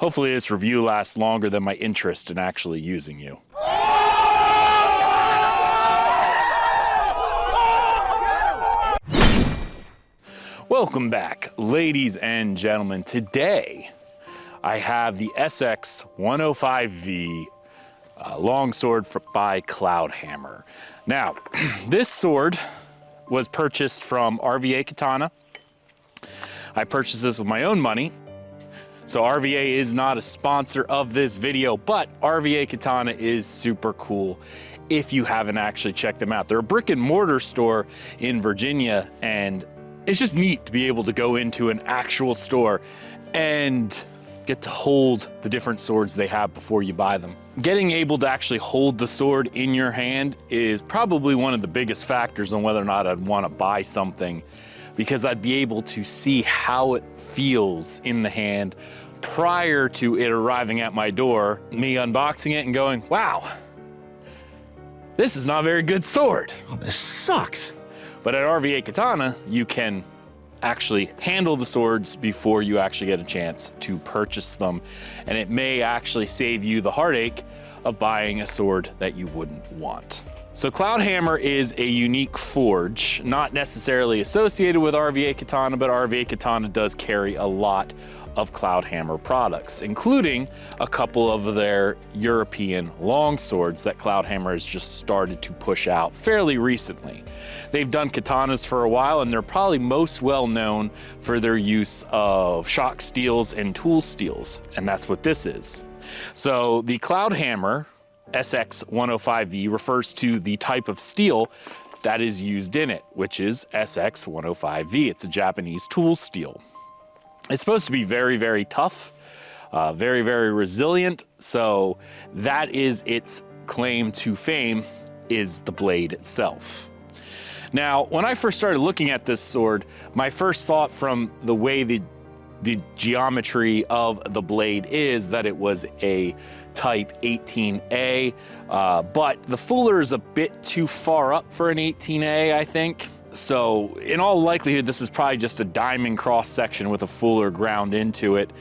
Hopefully this review lasts longer than my interest in actually using you. Welcome back, ladies and gentlemen. Today, I have the sx105v Longsword by Cloudhammer. Now, this sword was purchased from RVA Katana. I purchased this with my own money. So RVA is not a sponsor of this video, but RVA Katana is super cool if you haven't actually checked them out. They're a brick and mortar store in Virginia, and it's just neat to be able to go into an actual store and get to hold the different swords they have before you buy them. Getting able to actually hold the sword in your hand is probably one of the biggest factors on whether or not I'd want to buy something, because I'd be able to see how it feels in the hand prior to it arriving at my door, me unboxing it and going, wow, this is not a very good sword. Oh, this sucks. But at RVA Katana, you can actually handle the swords before you actually get a chance to purchase them. And it may actually save you the heartache of buying a sword that you wouldn't want. So Cloudhammer is a unique forge, not necessarily associated with RVA Katana, but RVA Katana does carry a lot of Cloudhammer products, including a couple of their European longswords that Cloudhammer has just started to push out fairly recently. They've done katanas for a while, and they're probably most well known for their use of shock steels and tool steels, and that's what this is. So the Cloudhammer sx105v refers to the type of steel that is used in it, which is sx105v. It's a Japanese tool steel. It's supposed to be very, very tough, very, very resilient. So that is its claim to fame, is the blade itself. Now, when I first started looking at this sword, my first thought from the way the geometry of the blade is that it was a type 18A, but the fuller is a bit too far up for an 18A, I think. So in all likelihood, this is probably just a diamond cross section with a fuller ground into it.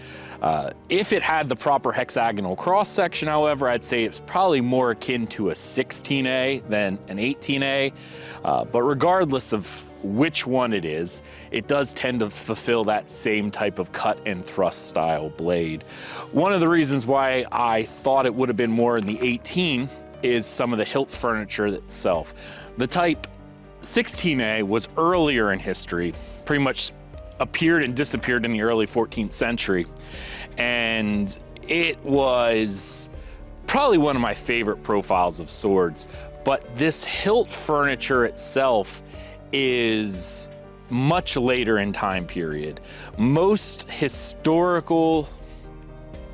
If it had the proper hexagonal cross section, however, I'd say it's probably more akin to a 16A than an 18A. But regardless of which one it is, it does tend to fulfill that same type of cut and thrust style blade. One of the reasons why I thought it would have been more in the 18 is some of the hilt furniture itself. The type 16A was earlier in history, pretty much appeared and disappeared in the early 14th century. And it was probably one of my favorite profiles of swords. But this hilt furniture itself is much later in time period. Most historical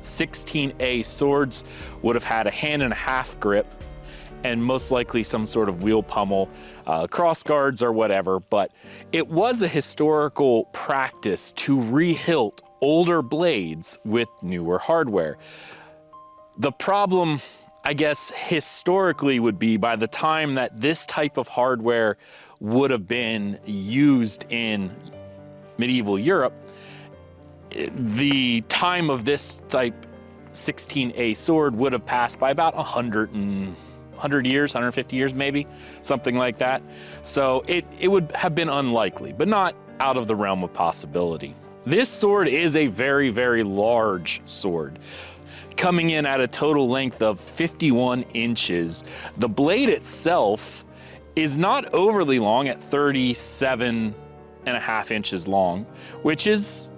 16A swords would have had a hand and a half grip, and most likely some sort of wheel pommel, crossguards or whatever, but it was a historical practice to rehilt older blades with newer hardware. The problem, I guess, historically would be by the time that this type of hardware would have been used in medieval Europe, the time of this type 16A sword would have passed by about 100 years, 150 years maybe, something like that. So it would have been unlikely, but not out of the realm of possibility. This sword is a very, very large sword, coming in at a total length of 51 inches. The blade itself is not overly long at 37.5 inches long, which is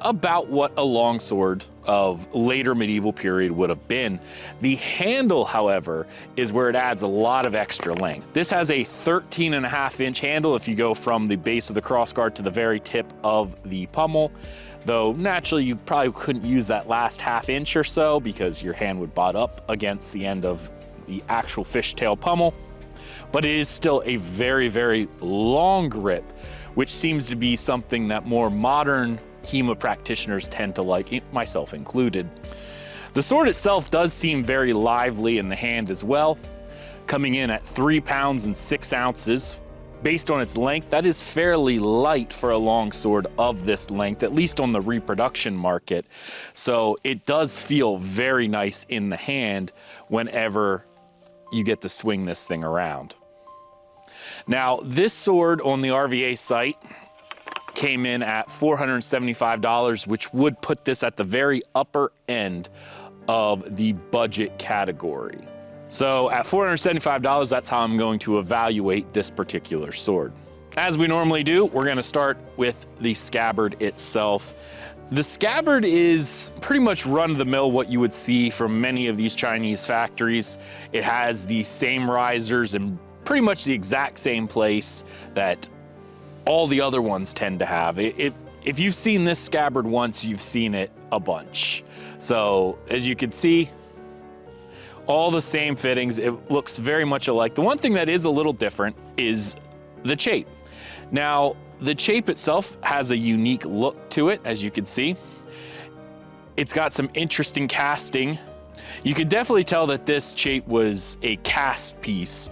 about what a longsword of later medieval period would have been. The handle, however, is where it adds a lot of extra length. This has a 13.5 inch handle if you go from the base of the crossguard to the very tip of the pommel, though naturally you probably couldn't use that last half inch or so because your hand would butt up against the end of the actual fishtail pommel. But it is still a very, very long grip, which seems to be something that more modern HEMA practitioners tend to like, myself included. The sword itself does seem very lively in the hand as well, coming in at 3 pounds and 6 ounces based on its length, that is fairly light for a longsword of this length, at least on the reproduction market. So it does feel very nice in the hand whenever you get to swing this thing around. Now, this sword on the RVA site came in at $475, which would put this at the very upper end of the budget category. So at $475, that's how I'm going to evaluate this particular sword. As we normally do, we're gonna start with the scabbard itself. The scabbard is pretty much run-of-the-mill what you would see from many of these Chinese factories. It has the same risers in pretty much the exact same place that all the other ones tend to have. If you've seen this scabbard once, you've seen it a bunch. So as you can see, all the same fittings, it looks very much alike. The one thing that is a little different is the chape. Now, the chape itself has a unique look to it, as you can see. It's got some interesting casting. You can definitely tell that this chape was a cast piece,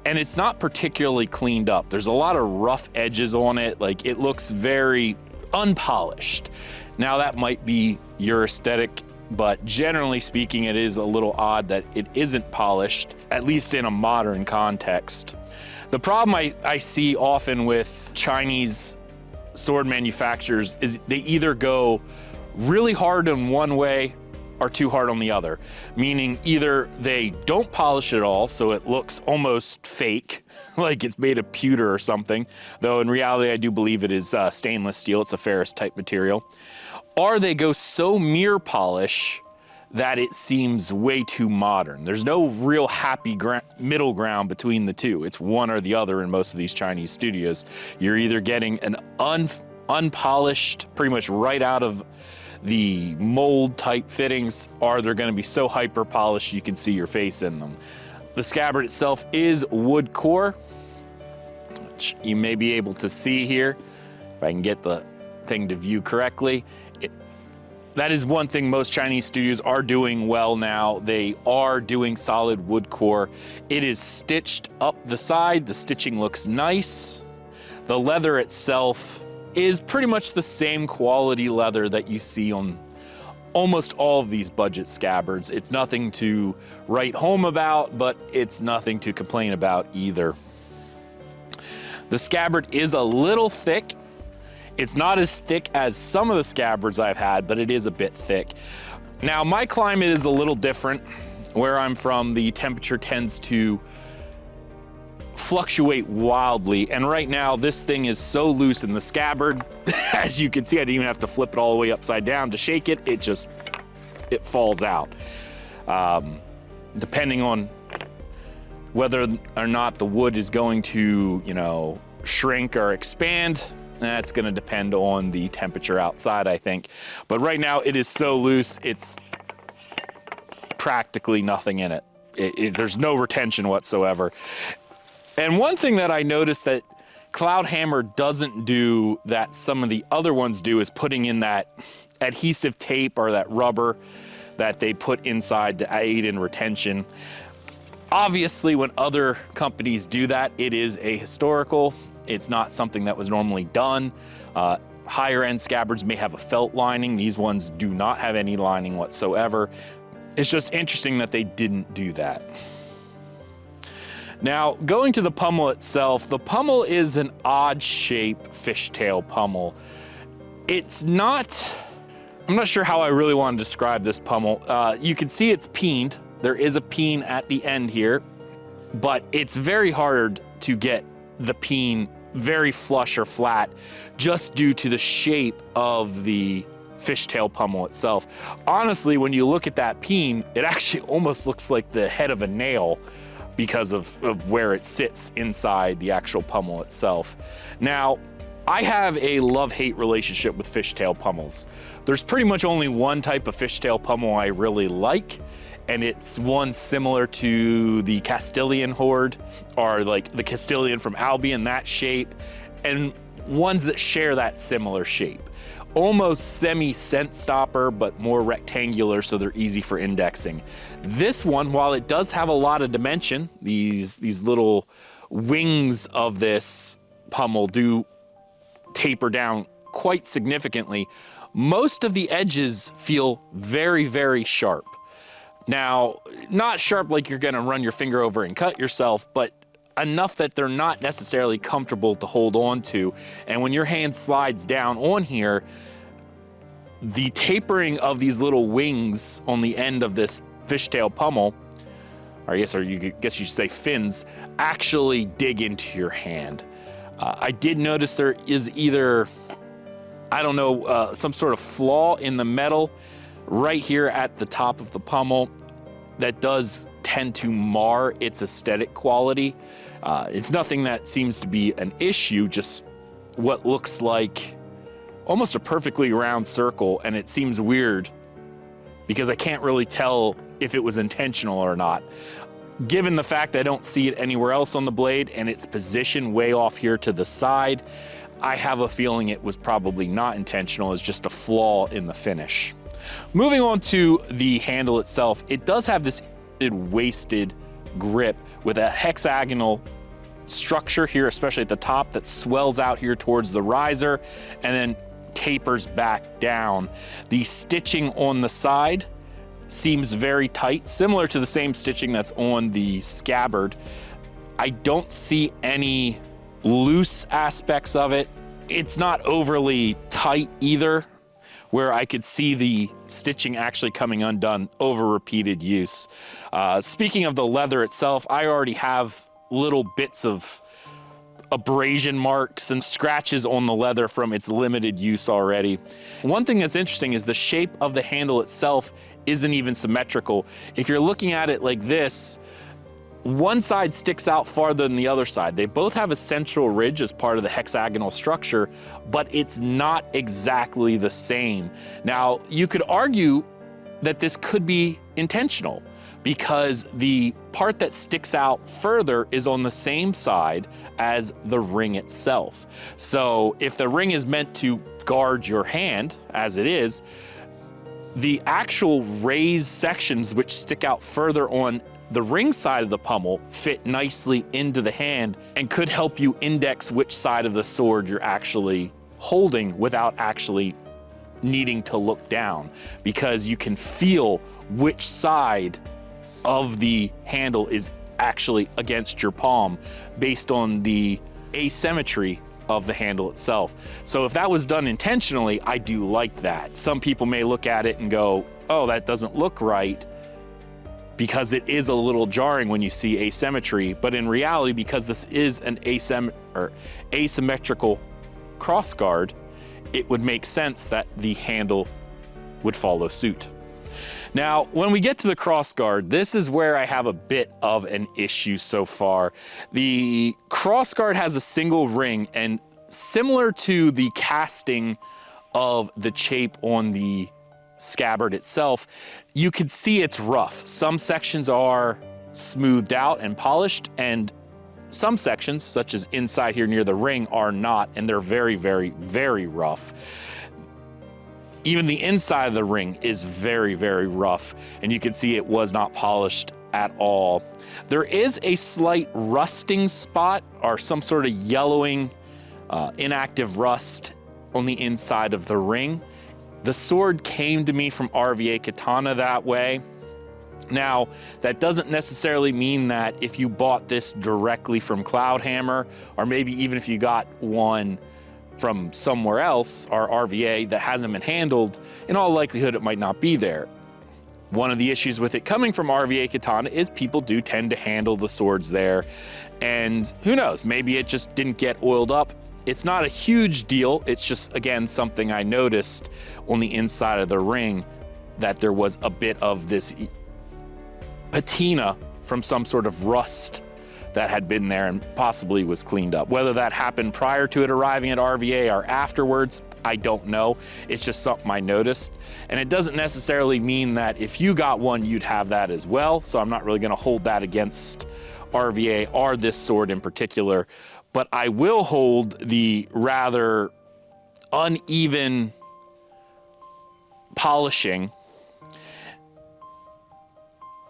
and it's not particularly cleaned up. There's a lot of rough edges on it. Like, it looks very unpolished. Now, that might be your aesthetic, but generally speaking, it is a little odd that it isn't polished, at least in a modern context. The problem I see often with Chinese sword manufacturers is they either go really hard in one way or too hard on the other, meaning either they don't polish it all, so it looks almost fake, like it's made of pewter or something, though in reality I do believe it is stainless steel, it's a ferrous type material, or they go so mirror polish that it seems way too modern. There's no real happy middle ground between the two. It's one or the other in most of these Chinese studios. You're either getting an unpolished, pretty much right out of the mold type fittings, or they're gonna be so hyper polished you can see your face in them. The scabbard itself is wood core, which you may be able to see here, if I can get the thing to view correctly. That is one thing most Chinese studios are doing well now. They are doing solid wood core. It is stitched up the side. The stitching looks nice. The leather itself is pretty much the same quality leather that you see on almost all of these budget scabbards. It's nothing to write home about, but it's nothing to complain about either. The scabbard is a little thick. It's not as thick as some of the scabbards I've had, but it is a bit thick. Now, my climate is a little different. Where I'm from, the temperature tends to fluctuate wildly, and right now this thing is so loose in the scabbard, as you can see, I didn't even have to flip it all the way upside down to shake it. It falls out. Depending on whether or not the wood is going to, shrink or expand, that's gonna depend on the temperature outside, I think. But right now it is so loose, it's practically nothing in it. There's no retention whatsoever. And one thing that I noticed that Cloudhammer doesn't do that some of the other ones do is putting in that adhesive tape or that rubber that they put inside to aid in retention. Obviously, when other companies do that, it is ahistorical. It's not something that was normally done. Higher end scabbards may have a felt lining. These ones do not have any lining whatsoever. It's just interesting that they didn't do that. Now, going to the pommel itself, the pommel is an odd shape fishtail pommel. It's not, I'm not sure how I really want to describe this pommel. You can see it's peened. There is a peen at the end here, but it's very hard to get the peen very flush or flat just due to the shape of the fishtail pommel itself. Honestly, when you look at that peen, it actually almost looks like the head of a nail because of where it sits inside the actual pommel itself. Now, I have a love-hate relationship with fishtail pommels. There's pretty much only one type of fishtail pommel I really like, and it's one similar to the Castilian Horde, or like the Castilian from Albion, that shape, and ones that share that similar shape. Almost semi-scent stopper, but more rectangular, so they're easy for indexing. This one, while it does have a lot of dimension, these little wings of this pommel do taper down quite significantly. Most of the edges feel very, very sharp. Now, not sharp like you're gonna run your finger over and cut yourself, but enough that they're not necessarily comfortable to hold on to. And when your hand slides down on here, the tapering of these little wings on the end of this fishtail pommel, or you should say fins, actually dig into your hand. I did notice there is either, I don't know, some sort of flaw in the metal right here at the top of the pommel that does tend to mar its aesthetic quality. It's nothing that seems to be an issue, just what looks like almost a perfectly round circle, and it seems weird because I can't really tell if it was intentional or not. Given the fact I don't see it anywhere else on the blade and its position way off here to the side, I have a feeling it was probably not intentional. It's just a flaw in the finish. Moving on to the handle itself, it does have this wasted grip with a hexagonal structure here, especially at the top, that swells out here towards the riser and then tapers back down. The stitching on the side seems very tight, similar to the same stitching that's on the Scabbard. I don't see any loose aspects of it. It's not overly tight either, where I could see the stitching actually coming undone over repeated use. Speaking of the leather itself, I already have little bits of abrasion marks and scratches on the leather from its limited use already. One thing that's interesting is the shape of the handle itself isn't even symmetrical. If you're looking at it like this, one side sticks out farther than the other side. They both have a central ridge as part of the hexagonal structure, but it's not exactly the same. Now, you could argue that this could be intentional because the part that sticks out further is on the same side as the ring itself. So if the ring is meant to guard your hand, as it is, the actual raised sections which stick out further on the ring side of the pommel fit nicely into the hand and could help you index which side of the sword you're actually holding without actually needing to look down, because you can feel which side of the handle is actually against your palm based on the asymmetry of the handle itself. So if that was done intentionally, I do like that. Some people may look at it and go, oh, that doesn't look right, because it is a little jarring when you see asymmetry. But in reality, because this is an asymmetrical crossguard, it would make sense that the handle would follow suit. Now, when we get to the crossguard, this is where I have a bit of an issue so far. The crossguard has a single ring, and similar to the casting of the chape on the Scabbard itself, you can see it's rough. Some sections are smoothed out and polished, and some sections, such as inside here near the ring, are not, and they're very, very, very rough. Even the inside of the ring is very, very rough, and you can see it was not polished at all. There is a slight rusting spot or some sort of yellowing, inactive rust on the inside of the ring. The sword came to me from RVA Katana that way. Now, that doesn't necessarily mean that if you bought this directly from Cloudhammer, or maybe even if you got one from somewhere else, or RVA, that hasn't been handled, in all likelihood it might not be there. One of the issues with it coming from RVA Katana is people do tend to handle the swords there, and who knows, maybe it just didn't get oiled up. It's not a huge deal, it's just, again, something I noticed on the inside of the ring, that there was a bit of this patina from some sort of rust that had been there and possibly was cleaned up. Whether that happened prior to it arriving at RVA or afterwards, I don't know. It's just something I noticed. And it doesn't necessarily mean that if you got one, you'd have that as well. So I'm not really gonna hold that against RVA or this sword in particular, but I will hold the rather uneven polishing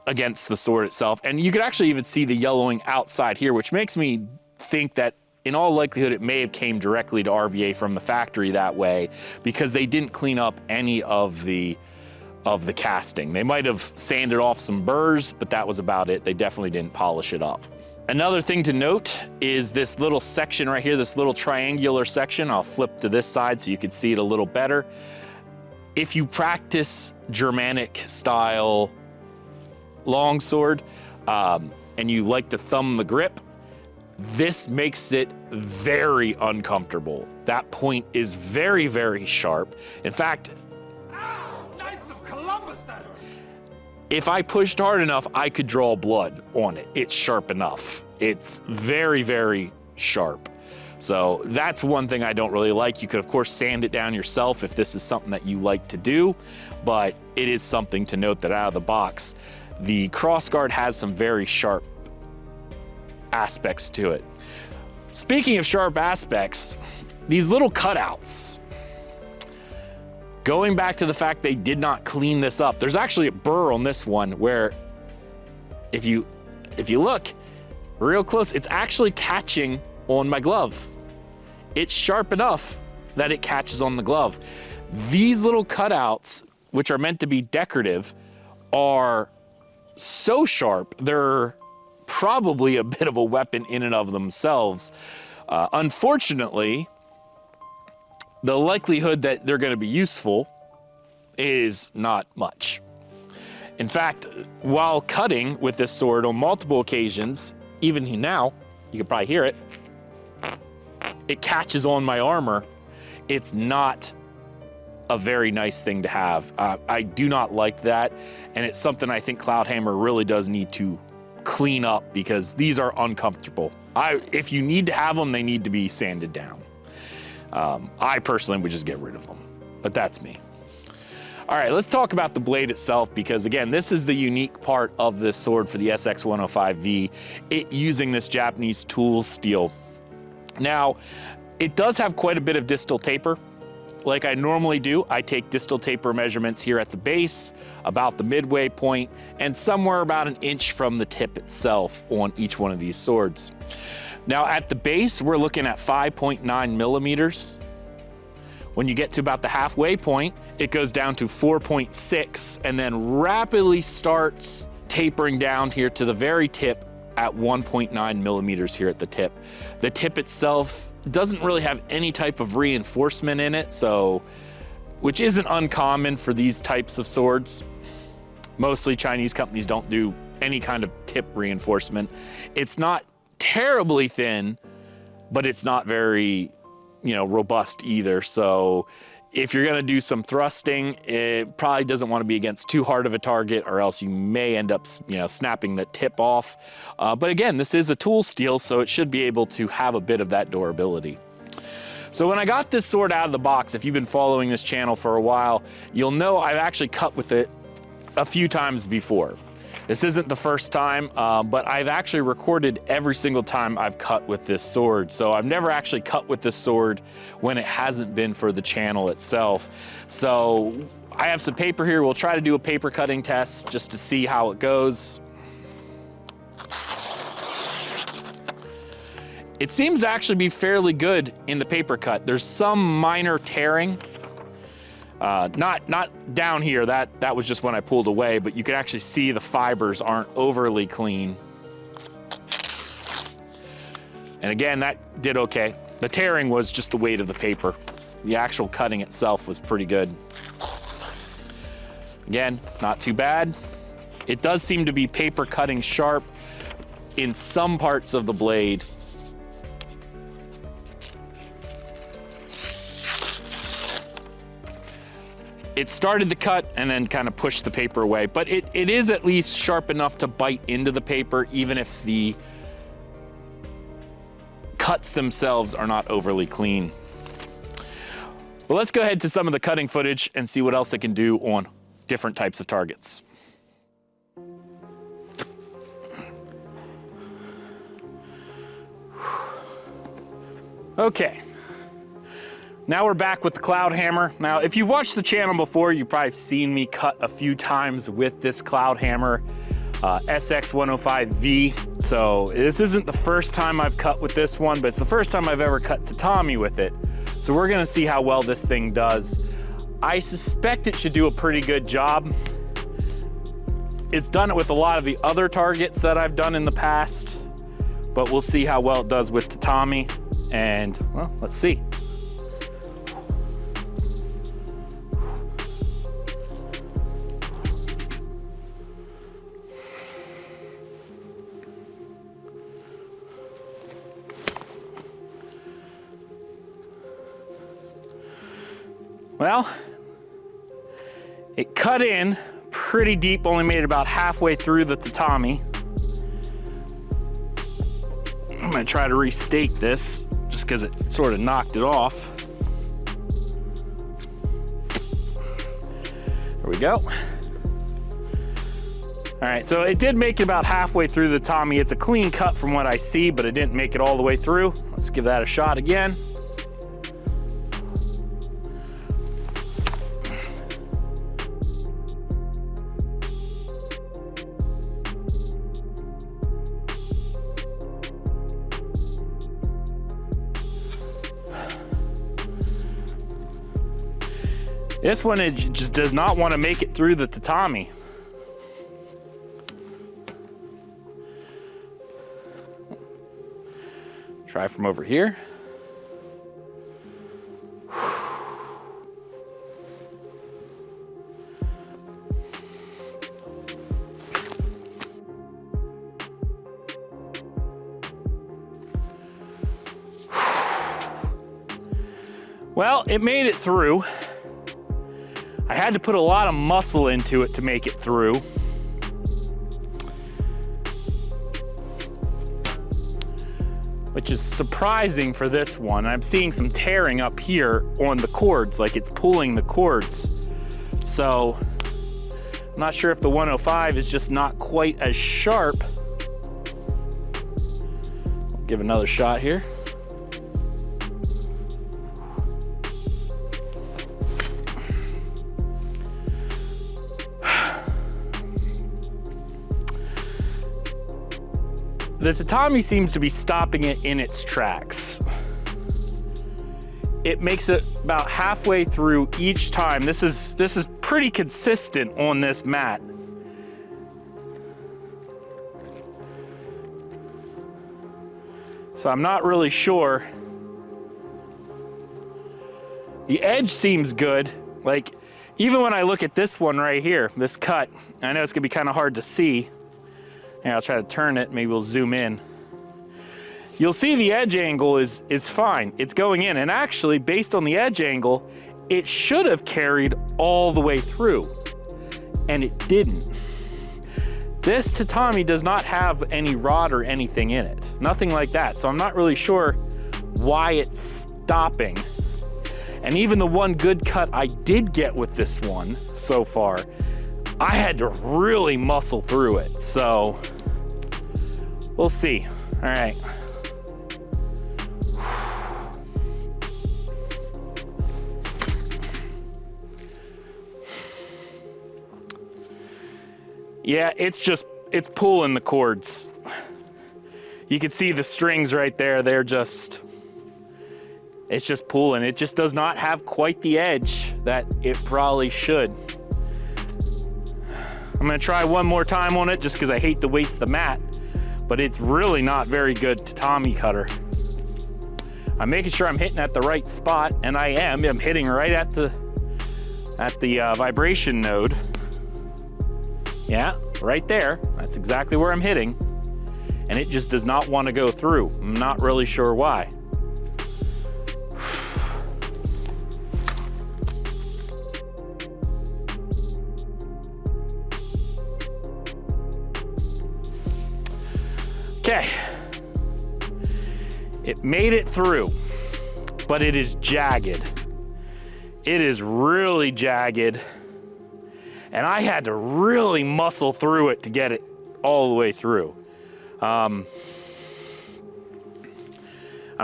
against the sword itself. And you could actually even see the yellowing outside here, which makes me think that in all likelihood, it may have came directly to RVA from the factory that way, because they didn't clean up any of the casting. They might have sanded off some burrs, but that was about it. They definitely didn't polish it up. Another thing to note is this little section right here, this little triangular section. I'll flip to this side so you can see it a little better. If you practice Germanic style longsword and you like to thumb the grip, this makes it very uncomfortable. That point is very, very sharp. In fact, if I pushed hard enough, I could draw blood on it. It's sharp enough. It's very, very sharp. So that's one thing I don't really like. You could, of course, sand it down yourself if this is something that you like to do, but it is something to note that out of the box, the Crossguard has some very sharp aspects to it. Speaking of sharp aspects, these little cutouts, going back to the fact they did not clean this up, there's actually a burr on this one where if you look real close, it's actually catching on my glove. It's sharp enough that it catches on the glove. These little cutouts, which are meant to be decorative, are so sharp, they're probably a bit of a weapon in and of themselves. Unfortunately, the likelihood that they're going to be useful is not much. In fact, while cutting with this sword on multiple occasions, even now, you can probably hear it, it catches on my armor. It's not a very nice thing to have. I do not like that, and it's something I think Cloudhammer really does need to clean up, because these are uncomfortable. If you need to have them, they need to be sanded down. I personally would just get rid of them, but that's me. All right, let's talk about the blade itself, because again, this is the unique part of this sword for the SX105V, it using this Japanese tool steel. Now, it does have quite a bit of distal taper. Like I normally do, I take distal taper measurements here at the base, about the midway point, and somewhere about an inch from the tip itself on each one of these swords. Now at the base, we're looking at 5.9 millimeters. When you get to about the halfway point, it goes down to 4.6 and then rapidly starts tapering down here to the very tip at 1.9 millimeters here at the tip. The tip itself doesn't really have any type of reinforcement in it, which isn't uncommon for these types of swords. Mostly Chinese companies don't do any kind of tip reinforcement. It's not terribly thin, but it's not very, robust either. So if you're gonna do some thrusting, it probably doesn't want to be against too hard of a target, or else you may end up, snapping the tip off. But again, this is a tool steel, so it should be able to have a bit of that durability. So when I got this sword out of the box, if you've been following this channel for a while, you'll know I've actually cut with it a few times before. This isn't the first time, but I've actually recorded every single time I've cut with this sword. So I've never actually cut with this sword when it hasn't been for the channel itself. So I have some paper here. We'll try to do a paper cutting test just to see how it goes. It seems to actually be fairly good in the paper cut. There's some minor tearing. Not down here, that was just when I pulled away, but you can actually see the fibers aren't overly clean. And again, that did okay. The tearing was just the weight of the paper. The actual cutting itself was pretty good. Again, not too bad. It does seem to be paper cutting sharp in some parts of the blade. It started to cut and then kind of pushed the paper away, but it is at least sharp enough to bite into the paper, even if the cuts themselves are not overly clean. But let's go ahead to some of the cutting footage and see what else it can do on different types of targets. Okay. Now we're back with the Cloudhammer. Now, if you've watched the channel before, you've probably seen me cut a few times with this Cloudhammer. sx105v. So this isn't the first time I've cut with this one, but it's the first time I've ever cut tatami with it. So we're gonna see how well this thing does. I suspect it should do a pretty good job. It's done it with a lot of the other targets that I've done in the past, but we'll see how well it does with tatami, and well, let's see. Well, it cut in pretty deep, only made it about halfway through the tatami. I'm gonna try to restake this just because it sort of knocked it off. There we go. All right, so it did make it about halfway through the tatami. It's a clean cut from what I see, but it didn't make it all the way through. Let's give that a shot again. This one, it just does not want to make it through the tatami. Try from over here. Well, it made it through. I had to put a lot of muscle into it to make it through. Which is surprising for this one. I'm seeing some tearing up here on the cords, like it's pulling the cords. So, I'm not sure if the 105 is just not quite as sharp. I'll give another shot here. The tatami seems to be stopping it in its tracks. It makes it about halfway through each time. This is pretty consistent on this mat. So I'm not really sure. The edge seems good. Like, even when I look at this one right here, this cut, I know it's gonna be kind of hard to see. Here, I'll try to turn it, maybe we'll zoom in. You'll see the edge angle is fine. It's going in, and actually, based on the edge angle, it should have carried all the way through, and it didn't. This tatami does not have any rod or anything in it, nothing like that, so I'm not really sure why it's stopping. And even the one good cut I did get with this one so far, I had to really muscle through it, so we'll see. All right. Yeah, it's pulling the cords. You can see the strings right there. It's just pulling. It just does not have quite the edge that it probably should. I'm gonna try one more time on it just because I hate to waste the mat, but it's really not very good tatami cutter. I'm making sure I'm hitting at the right spot, and I am. I'm hitting right at the vibration node. Yeah, right there. That's exactly where I'm hitting, and it just does not want to go through. I'm not really sure why. Okay, it made it through, but it is jagged. It is really jagged, and I had to really muscle through it to get it all the way through. I'm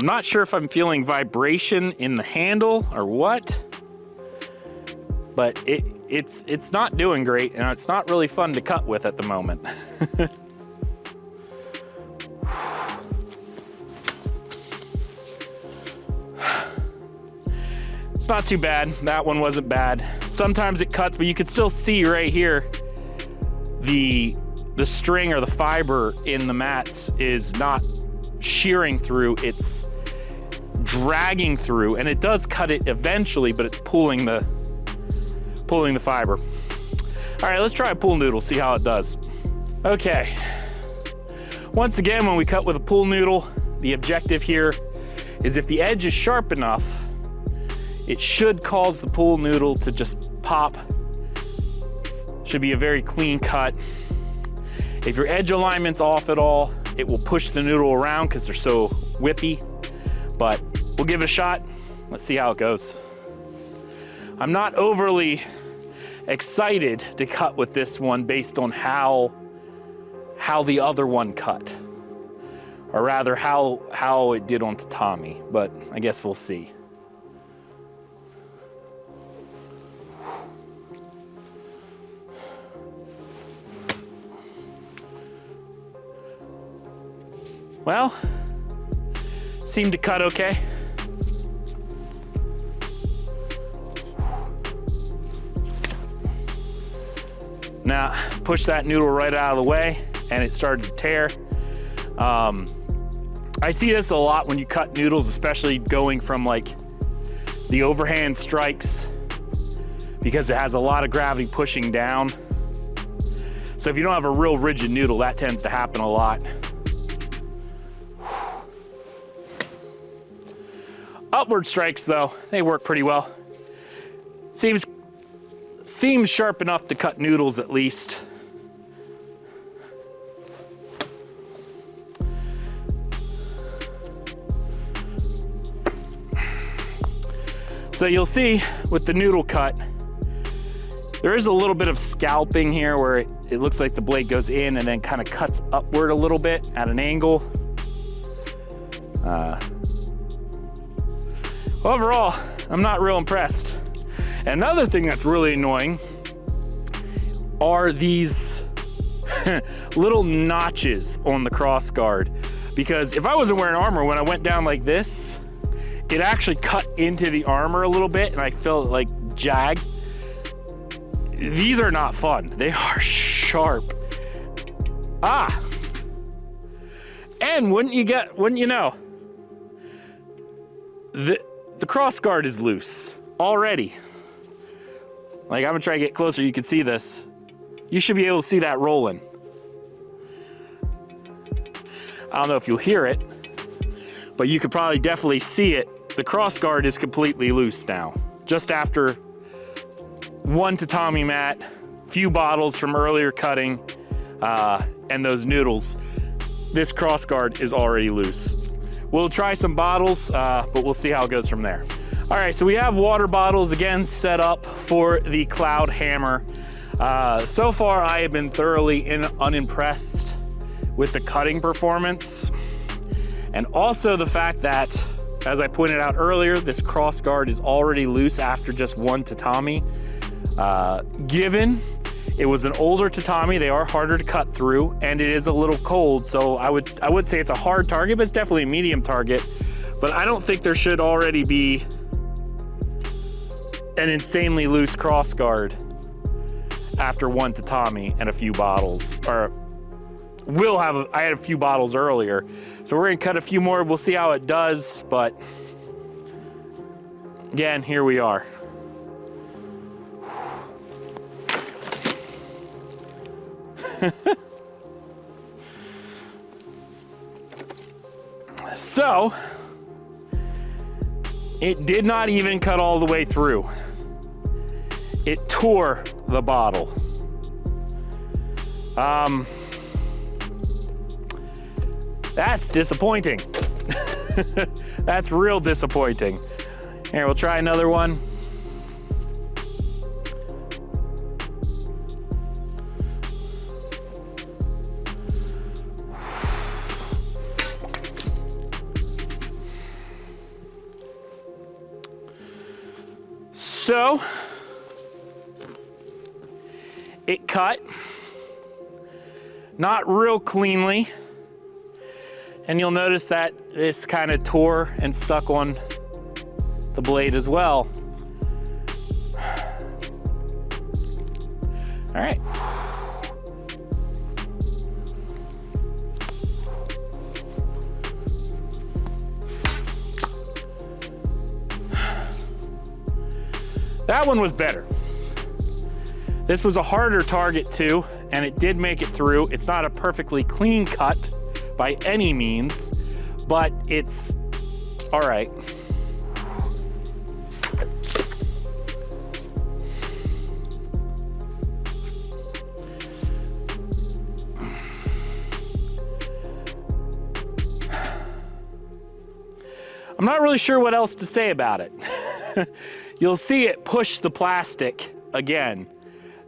not sure if I'm feeling vibration in the handle or what, but it's not doing great, and it's not really fun to cut with at the moment. It's not too bad. That one wasn't bad. Sometimes it cuts, but you can still see right here the string or the fiber in the mats is not shearing through, it's dragging through, and it does cut it eventually, but it's pulling the fiber. All right, let's try a pool noodle, see how it does. Okay, once again, when we cut with a pool noodle, the objective here is if the edge is sharp enough, it should cause the pool noodle to just pop. Should be a very clean cut. If your edge alignment's off at all, it will push the noodle around because they're so whippy, but we'll give it a shot. Let's see how it goes. I'm not overly excited to cut with this one based on how the other one cut, or rather how it did on tatami, but I guess we'll see. Well, seemed to cut okay. Now, push that noodle right out of the way, and it started to tear. I see this a lot when you cut noodles, especially going from like the overhand strikes, because it has a lot of gravity pushing down. So if you don't have a real rigid noodle, that tends to happen a lot. Upward strikes though, they work pretty well. Seems sharp enough to cut noodles at least. So you'll see with the noodle cut, there is a little bit of scalping here where it looks like the blade goes in and then kind of cuts upward a little bit at an angle. Overall, I'm not real impressed. Another thing that's really annoying are these little notches on the crossguard. Because if I wasn't wearing armor, when I went down like this, it actually cut into the armor a little bit and I felt it like jag. These are not fun. They are sharp. And wouldn't you know, the crossguard is loose already. Like, I'm gonna try to get closer, you can see this. You should be able to see that rolling. I don't know if you'll hear it, but you could probably definitely see it. The crossguard is completely loose now. Just after one tatami mat, few bottles from earlier cutting, and those noodles, this crossguard is already loose. We'll try some bottles, but we'll see how it goes from there. All right, so we have water bottles again set up for the Cloudhammer. So far, I have been thoroughly unimpressed with the cutting performance. And also the fact that, as I pointed out earlier, this crossguard is already loose after just one tatami. Given it was an older tatami, they are harder to cut through, and it is a little cold, so I would say it's a hard target, but it's definitely a medium target. But I don't think there should already be an insanely loose crossguard after one tatami and a few bottles. Or I had a few bottles earlier, so we're gonna cut a few more. We'll see how it does, but again, here we are. So, it did not even cut all the way through. It tore the bottle. That's disappointing. That's real disappointing. Here, we'll try another one. So, it cut, not real cleanly. And you'll notice that this kind of tore and stuck on the blade as well. All right. That one was better. This was a harder target too, and it did make it through. It's not a perfectly clean cut by any means, but it's all right. I'm not really sure what else to say about it. You'll see it push the plastic again.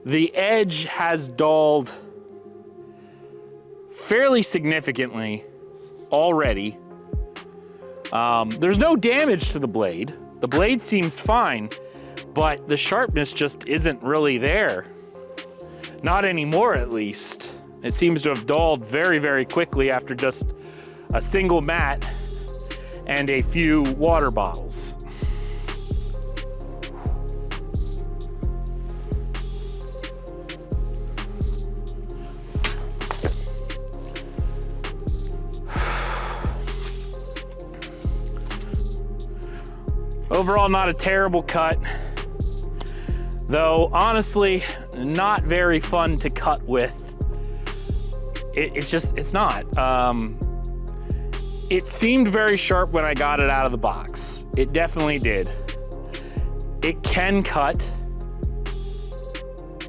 The edge has dulled fairly significantly already. There's no damage to the blade. The blade seems fine, but the sharpness just isn't really there. Not anymore, at least. It seems to have dulled very, very quickly after just a single mat and a few water bottles. Overall, not a terrible cut, though honestly, not very fun to cut with. It's not. It seemed very sharp when I got it out of the box. It definitely did. It can cut,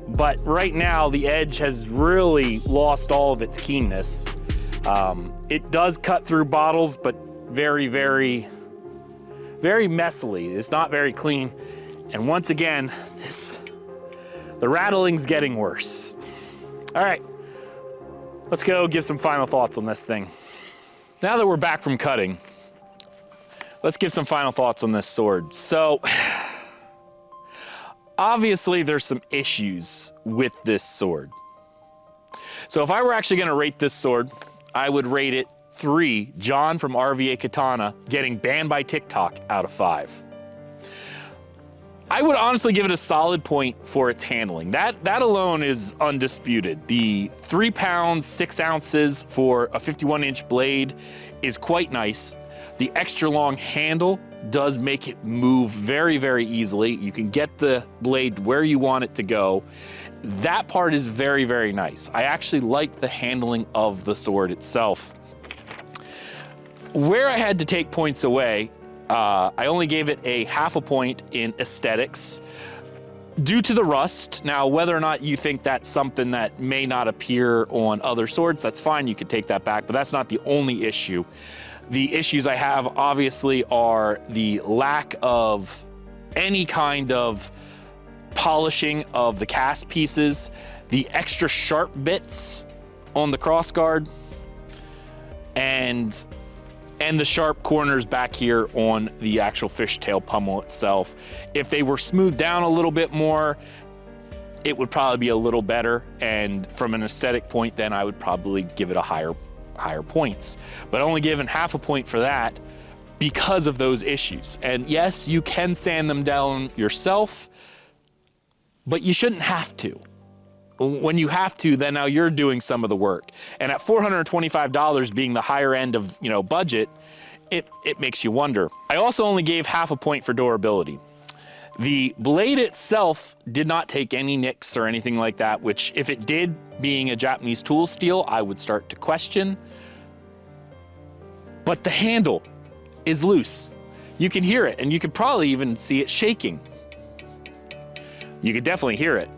but right now the edge has really lost all of its keenness. It does cut through bottles, but very, very messily. It's not very clean. And once again, the rattling's getting worse. All right, let's go give some final thoughts on this thing. Now that we're back from cutting, let's give some final thoughts on this sword. So, obviously there's some issues with this sword. So if I were actually gonna rate this sword, I would rate it 3 John from RVA Katana getting banned by TikTok out of 5. I would honestly give it a solid point for its handling. That alone is undisputed. The 3 pounds, 6 ounces for a 51-inch blade is quite nice. The extra long handle does make it move very, very easily. You can get the blade where you want it to go. That part is very, very nice. I actually like the handling of the sword itself. Where I had to take points away, I only gave it a half a point in aesthetics due to the rust. Now, whether or not you think that's something that may not appear on other swords, that's fine, you could take that back, but that's not the only issue. The issues I have obviously are the lack of any kind of polishing of the cast pieces, the extra sharp bits on the crossguard, and the sharp corners back here on the actual fishtail pommel itself. If they were smoothed down a little bit more, it would probably be a little better, and from an aesthetic point, then I would probably give it a higher points. But only given half a point for that because of those issues. And yes, you can sand them down yourself, but you shouldn't have to. When you have to, then now you're doing some of the work. And at $425 being the higher end of, budget, it makes you wonder. I also only gave half a point for durability. The blade itself did not take any nicks or anything like that, which if it did, being a Japanese tool steel, I would start to question. But the handle is loose. You can hear it, and you could probably even see it shaking. You could definitely hear it.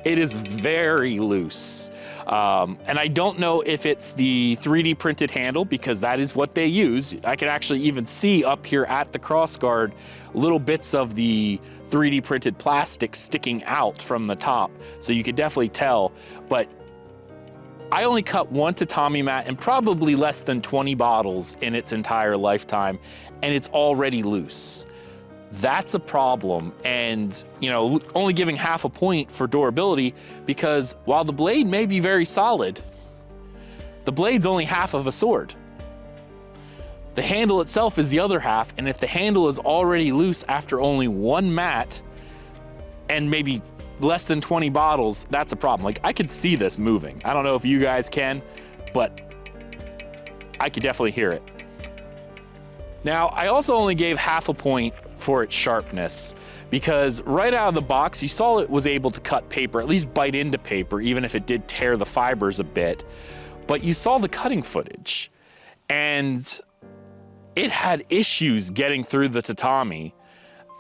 It is very loose. And I don't know if it's the 3D printed handle, because that is what they use. I can actually even see up here at the crossguard little bits of the 3D printed plastic sticking out from the top. So you could definitely tell, but I only cut 1 tatami mat and probably less than 20 bottles in its entire lifetime, and it's already loose. that's a problem. And, you know, only giving half a point for durability, because while the blade may be very solid, the blade's only half of a sword. The handle itself is the other half, and if the handle is already loose after only one mat and maybe less than 20 bottles, that's a problem. Like, I could see this moving. I don't know if you guys can, but I could definitely hear it. Now, I also only gave half a point for its sharpness, because right out of the box, you saw it was able to cut paper, at least bite into paper, even if it did tear the fibers a bit. But you saw the cutting footage, and it had issues getting through the tatami.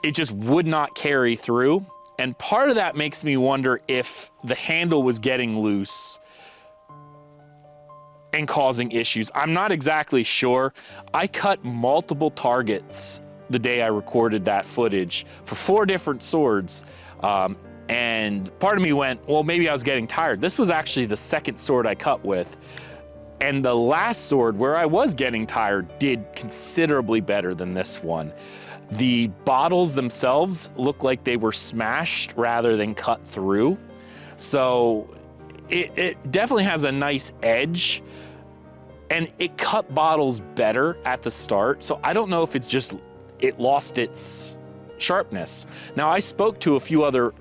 It just would not carry through. And part of that makes me wonder if the handle was getting loose and causing issues. I'm not exactly sure. I cut multiple targets the day I recorded that footage for 4 different swords. And part of me went, well, maybe I was getting tired. This was actually the second sword I cut with. And the last sword, where I was getting tired, did considerably better than this one. The bottles themselves look like they were smashed rather than cut through. So it definitely has a nice edge, and it cut bottles better at the start. So I don't know if it's just, it lost its sharpness. Now, I spoke to a few other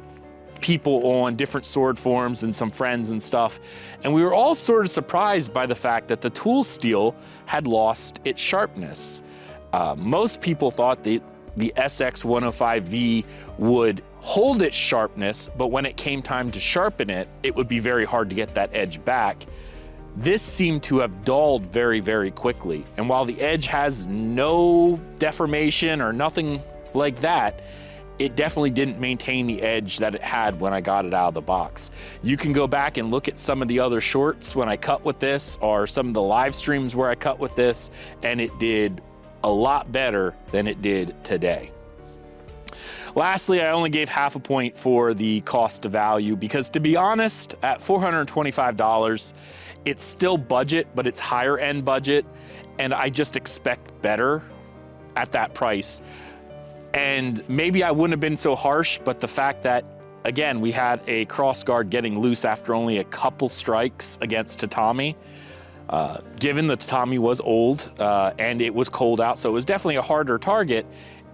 people on different sword forums and some friends and stuff, and we were all sort of surprised by the fact that the tool steel had lost its sharpness. Most people thought the SX105V would hold its sharpness, but when it came time to sharpen it, it would be very hard to get that edge back. This seemed to have dulled very, very quickly. And while the edge has no deformation or nothing like that, it definitely didn't maintain the edge that it had when I got it out of the box. You can go back and look at some of the other shorts when I cut with this, or some of the live streams where I cut with this, and it did a lot better than it did today. Lastly, I only gave half a point for the cost to value, because to be honest, at $425, it's still budget, but it's higher end budget, and I just expect better at that price. And maybe I wouldn't have been so harsh, but the fact that, again, we had a Crossguard getting loose after only a couple strikes against tatami, given the tatami was old and it was cold out, so it was definitely a harder target,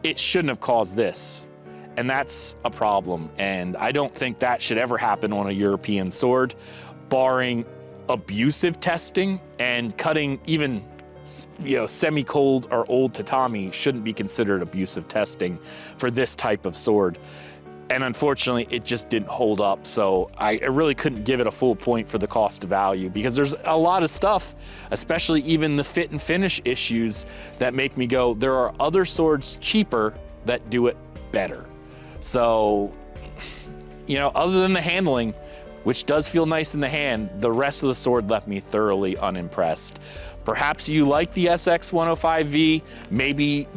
it shouldn't have caused this. And that's a problem, and I don't think that should ever happen on a European sword, barring abusive testing. And cutting even, you know, semi-cold or old tatami shouldn't be considered abusive testing for this type of sword. And unfortunately, it just didn't hold up. So I really couldn't give it a full point for the cost of value, because there's a lot of stuff, especially even the fit and finish issues, that make me go, there are other swords cheaper that do it better. So, you know, other than the handling, which does feel nice in the hand, the rest of the sword left me thoroughly unimpressed. Perhaps you like the SX105V, maybe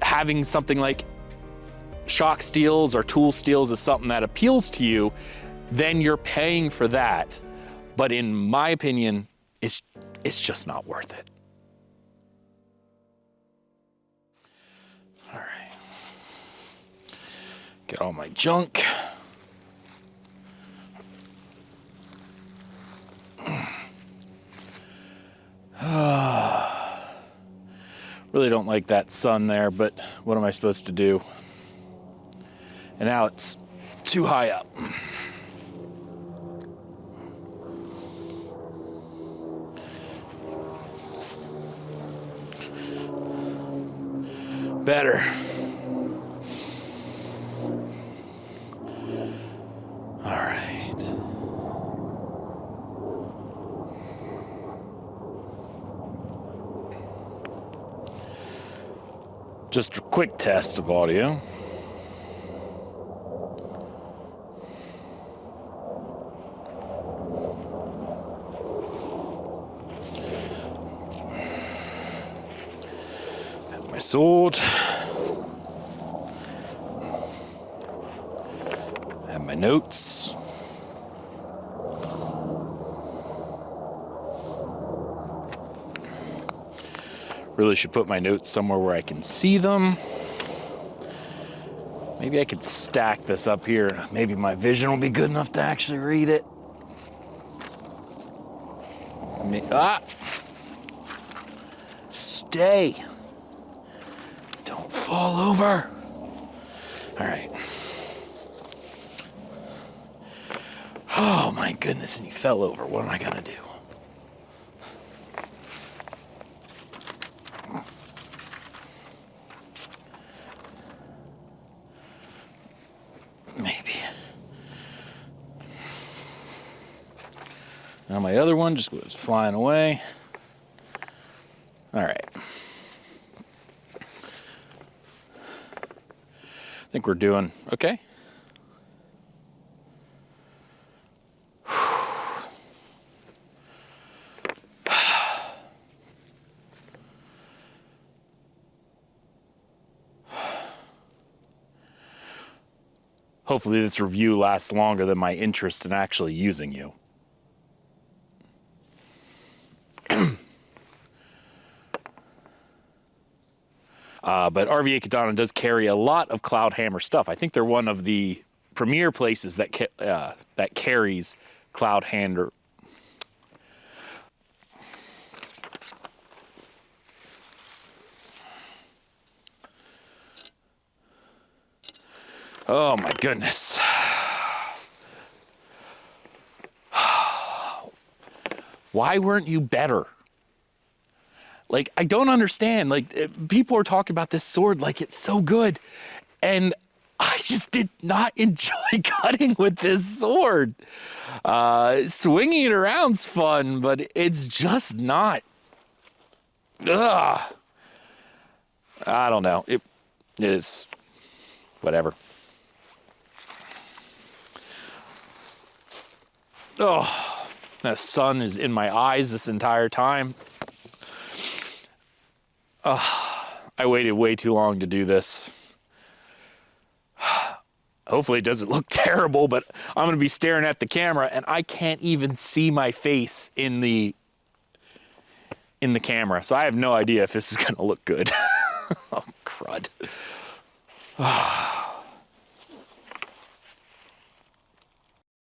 having something like shock steels or tool steels is something that appeals to you, then you're paying for that. But in my opinion, it's just not worth it. All right. Get all my junk. Really don't like that sun there, but what am I supposed to do? And now it's too high up. Better. All right. Just a quick test of audio. Have my sword. Have my notes. Really should put my notes somewhere where I can see them. Maybe I could stack this up here. Maybe my vision will be good enough to actually read it. Stay. Don't fall over. All right. Oh my goodness, and he fell over. What am I gonna do? Maybe. Now my other one just goes flying away. All right. I think we're doing okay. Hopefully this review lasts longer than my interest in actually using you. But RVA Katana does carry a lot of Cloudhammer stuff. I think they're one of the premier places that carries Cloudhammer. Oh my goodness. Why weren't you better? Like, I don't understand. Like, people are talking about this sword like it's so good. And I just did not enjoy cutting with this sword. Swinging it around's fun, but it's just not. Ugh. I don't know. It is whatever. Oh, that sun is in my eyes this entire time. I waited way too long to do this. Hopefully it doesn't look terrible, but I'm going to be staring at the camera and I can't even see my face in the camera. So I have no idea if this is going to look good. Oh, crud.